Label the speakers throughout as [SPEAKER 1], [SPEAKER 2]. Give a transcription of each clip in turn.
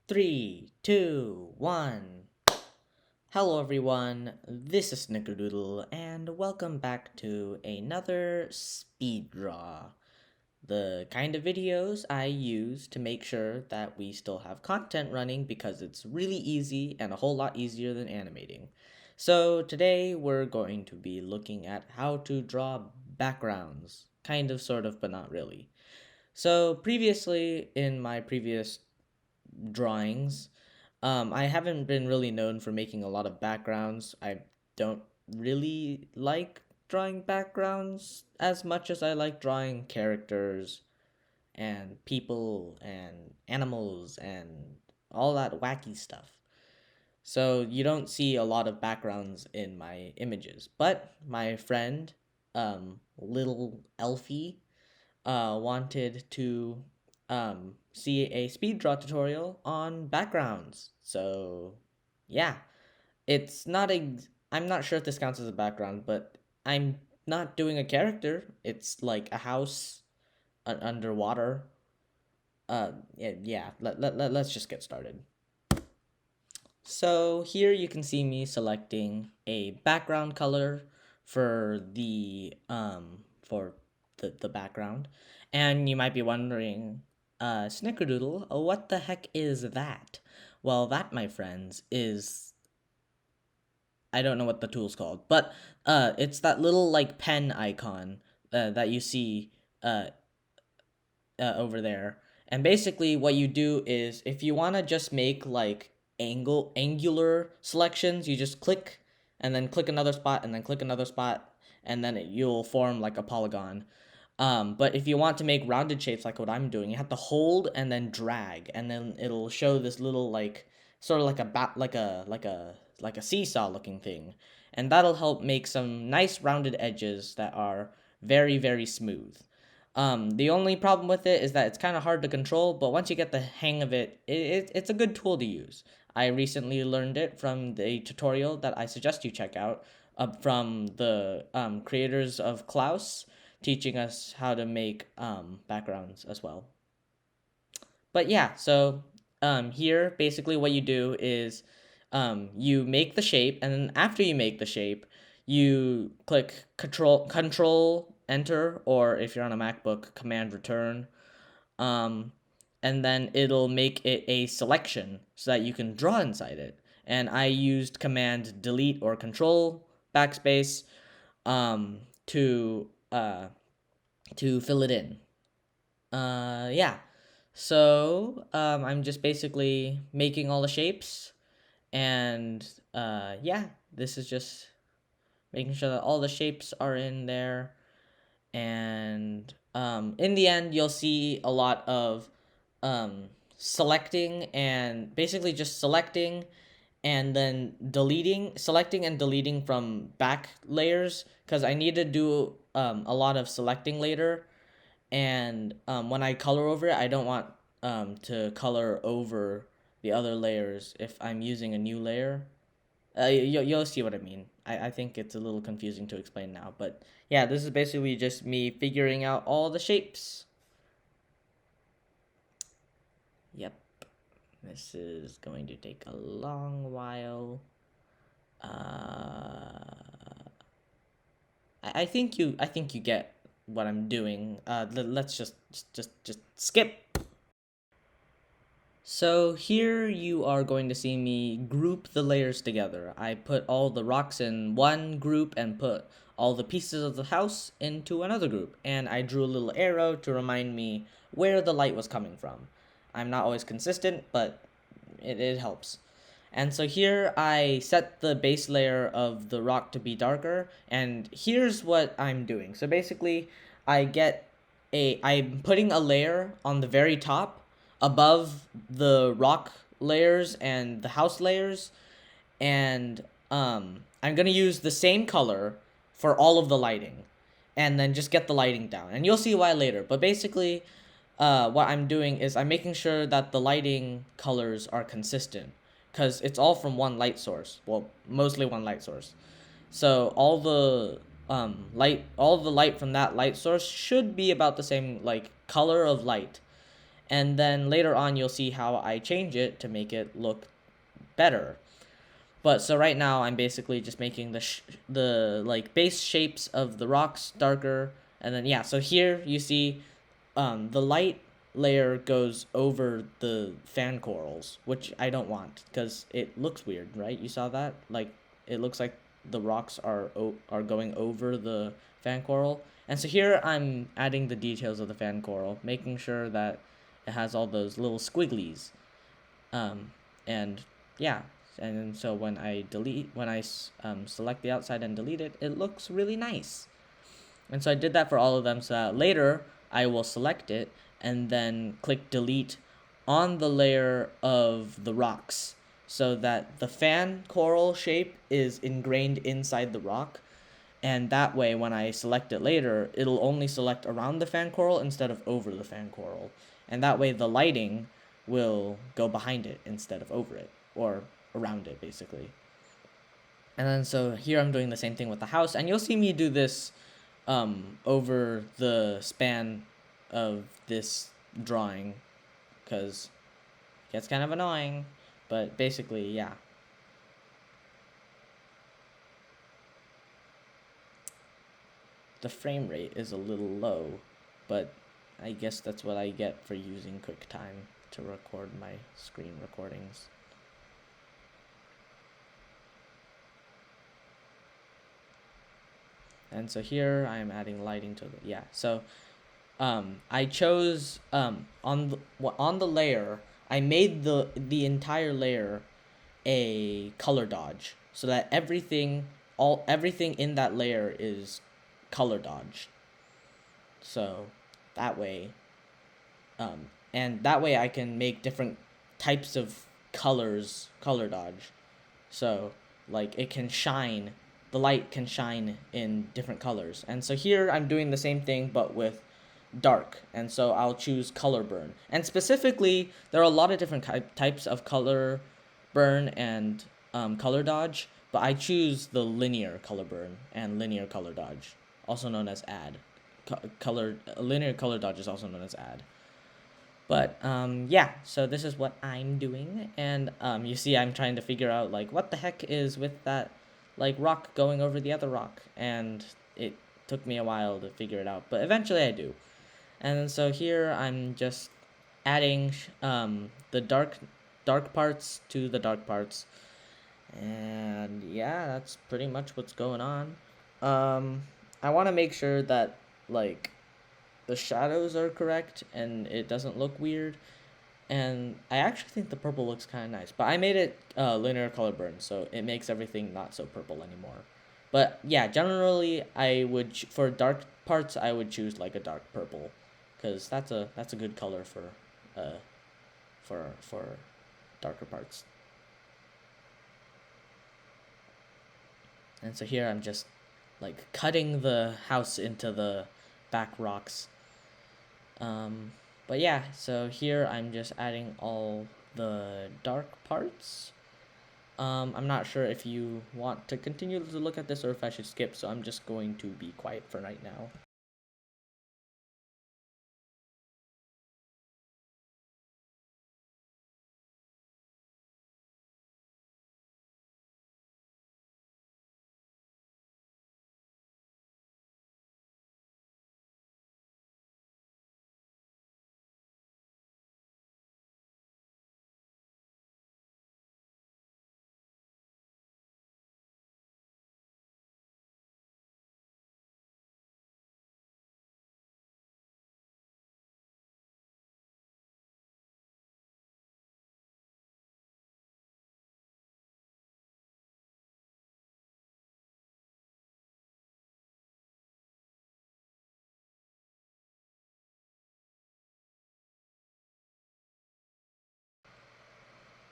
[SPEAKER 1] Three, two, one. Hello everyone, this is Snickerdoodle, and welcome back to another speed draw. The kind of videos I use to make sure that we still have content running because it's really easy and a whole lot easier than animating. So today we're going to be looking at how to draw backgrounds. Kind of, sort of, but not really. So previously, in my previous drawings. I haven't been really known for making a lot of backgrounds. I don't really like drawing backgrounds as much as I like drawing characters and people and animals and all that wacky stuff. So you don't see a lot of backgrounds in my images. But my friend, Little Elfie, wanted to see a speed draw tutorial on backgrounds. So, yeah, it's not a. I'm not sure if this counts as a background, but I'm not doing a character. It's like a house underwater. Yeah. Let's just get started. So here you can see me selecting a background color for the background. And you might be wondering, Snickerdoodle, what the heck is that? Well, that, my friends, is I don't know what the tool's called, but it's that little like pen icon that you see uh, over there. And basically what you do is if you want to just make like angular selections, you just click and then click another spot and then click another spot and then you'll form like a polygon. But if you want to make rounded shapes like what I'm doing, you have to hold and then drag, and then it'll show this little like sort of like a like a seesaw looking thing, and that'll help make some nice rounded edges that are very smooth. The only problem with it is that it's kind of hard to control, but once you get the hang of it, it's a good tool to use. I recently learned it from the tutorial that I suggest you check out from the creators of Klaus, teaching us how to make backgrounds as well. But yeah, so here basically what you do is you make the shape, and then after you make the shape, you click control enter, or if you're on a MacBook, command return. Um, and then it'll make it a selection so that you can draw inside it. And I used command delete or control backspace um, to uh, to fill it in. Yeah. So I'm just basically making all the shapes, and yeah, this is just making sure that all the shapes are in there. And in the end, you'll see a lot of selecting and basically just selecting and then selecting and deleting from back layers, because I need to do a lot of selecting later. And when I color over it, I don't want to color over the other layers if I'm using a new layer. You'll see what I mean. I think it's a little confusing to explain now, but yeah, this is basically just me figuring out all the shapes. Yep, this is going to take a long while. I think you get what I'm doing. Let's just skip. So here you are going to see me group the layers together. I put all the rocks in one group and put all the pieces of the house into another group. And I drew a little arrow to remind me where the light was coming from. I'm not always consistent, but it helps. And so here I set the base layer of the rock to be darker, and here's what I'm doing. So basically, I'm putting a layer on the very top above the rock layers and the house layers, and I'm gonna use the same color for all of the lighting, and then just get the lighting down. And you'll see why later. But basically, what I'm doing is I'm making sure that the lighting colors are consistent, because it's all from one light source. Well, mostly one light source. So all the light from that light source should be about the same like color of light. And then later on, you'll see how I change it to make it look better. But so right now, I'm basically just making the like base shapes of the rocks darker. And then, yeah, so here you see the light layer goes over the fan corals, which I don't want because it looks weird, right? You saw that? Like, it looks like the rocks are going over the fan coral. And so here I'm adding the details of the fan coral, making sure that it has all those little squigglies. And yeah, and so when I select the outside and delete it, it looks really nice. And so I did that for all of them so that later I will select it and then click delete on the layer of the rocks so that the fan coral shape is ingrained inside the rock. And that way, when I select it later, it'll only select around the fan coral instead of over the fan coral. And that way, the lighting will go behind it instead of over it, or around it, basically. And then so here I'm doing the same thing with the house, and you'll see me do this over the span of this drawing, because it gets kind of annoying, but basically, yeah. The frame rate is a little low, but I guess that's what I get for using QuickTime to record my screen recordings. And so here I'm adding lighting to the, yeah. So I chose on the layer, I made the entire layer a color dodge so that everything in that layer is color dodged. So that way, and that way I can make different types of color dodge. So like it can shine, the light can shine in different colors. And so here I'm doing the same thing but with dark, and so I'll choose color burn. And specifically, there are a lot of different types of color burn and color dodge, but I choose the linear color burn and linear color dodge, also known as add. Linear color dodge is also known as add. But yeah, so this is what I'm doing, and you see I'm trying to figure out like what the heck is with that like rock going over the other rock, and it took me a while to figure it out, but eventually I do. And so here I'm just adding the dark parts to the dark parts. And yeah, that's pretty much what's going on. I want to make sure that like the shadows are correct and it doesn't look weird. And I actually think the purple looks kind of nice, but I made it linear color burn, so it makes everything not so purple anymore. But yeah, generally I would for dark parts I would choose like a dark purple, because that's a good color uh for darker parts. And so here I'm just like cutting the house into the back rocks. But yeah, so here I'm just adding all the dark parts. I'm not sure if you want to continue to look at this or if I should skip, so I'm just going to be quiet for right now.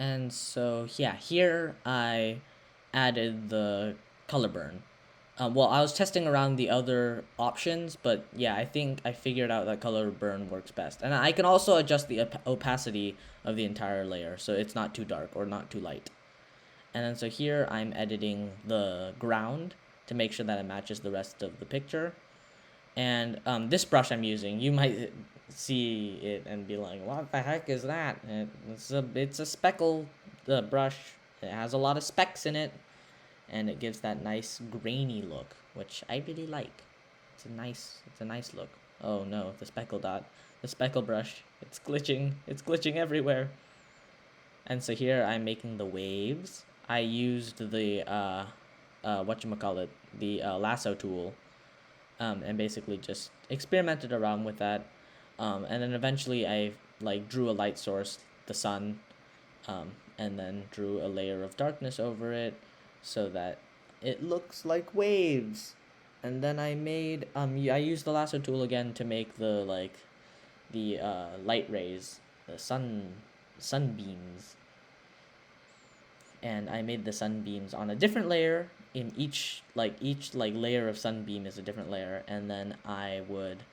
[SPEAKER 1] And so yeah, here I added the color burn. Well, I was testing around the other options, but yeah, I think I figured out that color burn works best. And I can also adjust the opacity of the entire layer so it's not too dark or not too light. And then so here I'm editing the ground to make sure that it matches the rest of the picture. And this brush I'm using, you might see it and be like, what the heck is that? It's a speckle brush. It has a lot of specks in it, and it gives that nice grainy look, which I really like. It's a nice look. Oh no, the speckle brush, it's glitching everywhere. And so here I'm making the waves. I used the whatchamacallit, the lasso tool, and basically just experimented around with that. And then eventually I like drew a light source, the sun, and then drew a layer of darkness over it so that it looks like waves. And then I used the lasso tool again to make the light rays, the sunbeams, and I made the sunbeams on a different layer. In each layer of sunbeam is a different layer, and then I would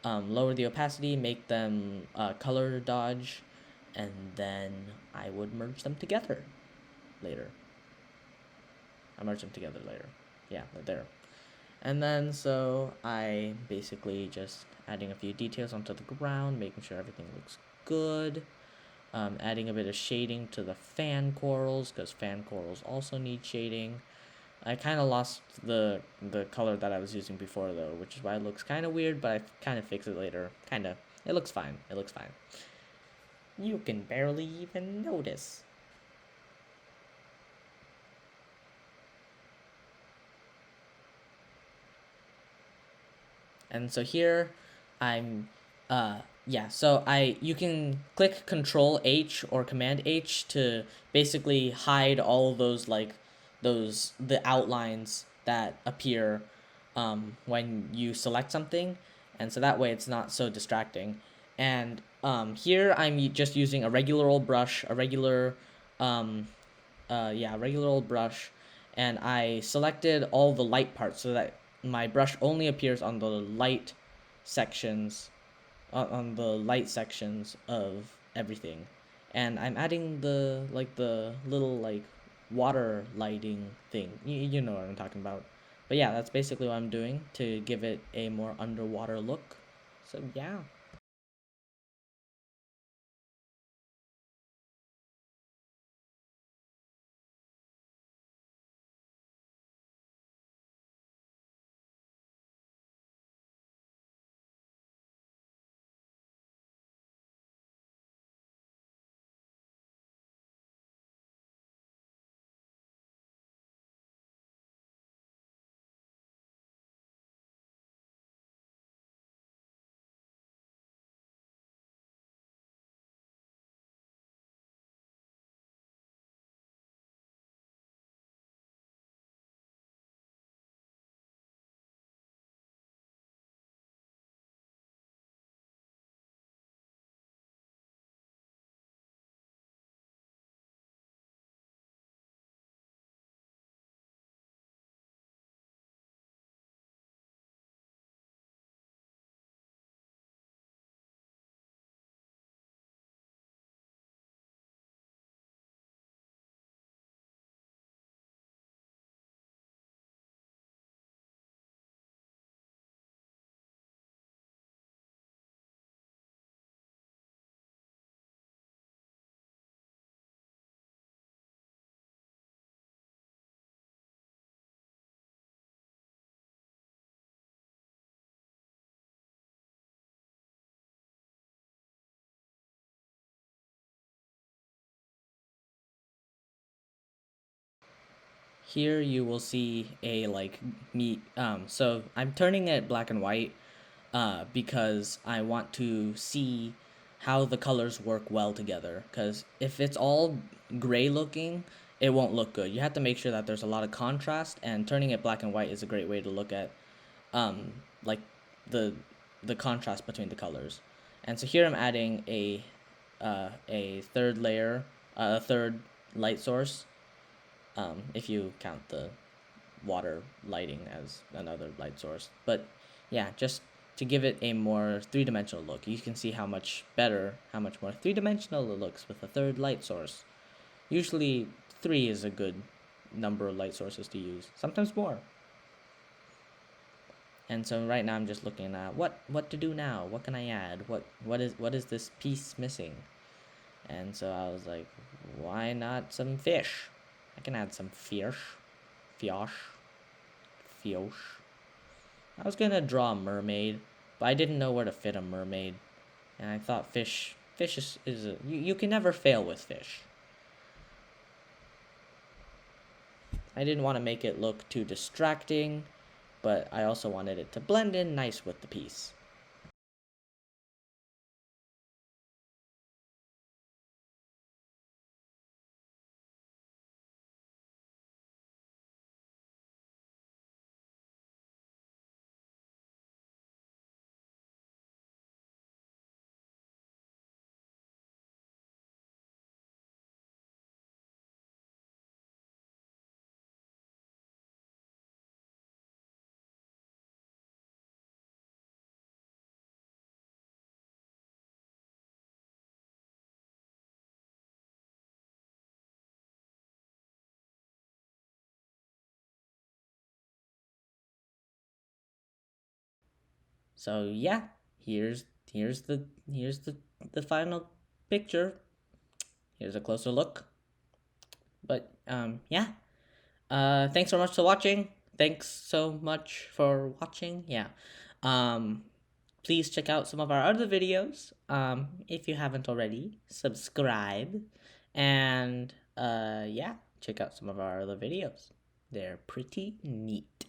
[SPEAKER 1] lower the opacity, make them color dodge, and then I would merge them together later. I merge them together later. Yeah, they're there. And then so I basically just adding a few details onto the ground, making sure everything looks good. Adding a bit of shading to the fan corals, because fan corals also need shading. I kind of lost the color that I was using before though, which is why it looks kind of weird, but I kind of fix it later. Kind of. It looks fine. It looks fine. You can barely even notice. And so here I'm so you can click Control H or Command H to basically hide all those the outlines that appear when you select something, and so that way it's not so distracting. And here I'm just using a regular old brush, um, regular old brush, and I selected all the light parts so that my brush only appears on the light sections, on the light sections of everything. And I'm adding the little water lighting thing. You know what I'm talking about. But yeah, that's basically what I'm doing to give it a more underwater look. So yeah. Here you will see a me so I'm turning it black and white because I want to see how the colors work well together, because if it's all gray looking, it won't look good. You have to make sure that there's a lot of contrast, and turning it black and white is a great way to look at um like the the contrast between the colors. And so here I'm adding a third layer, a third light source, if you count the water lighting as another light source. But yeah, just to give it a more three-dimensional look. You can see how much more three-dimensional it looks with a third light source. Usually 3 is a good number of light sources to use, sometimes more. And so right now I'm just looking at what to do now. What can I add? What is this piece missing? And so I was like, why not some fish? I can add some fish. Fiosh. Fiosh. I was gonna draw a mermaid, but I didn't know where to fit a mermaid. And I thought fish you can never fail with fish. I didn't want to make it look too distracting, but I also wanted it to blend in nice with the piece. So yeah, here's the final picture. Here's a closer look. But yeah. Thanks so much for watching. Thanks so much for watching. Yeah. Um Please check out some of our other videos. If you haven't already, subscribe. And yeah, check out some of our other videos. They're pretty neat.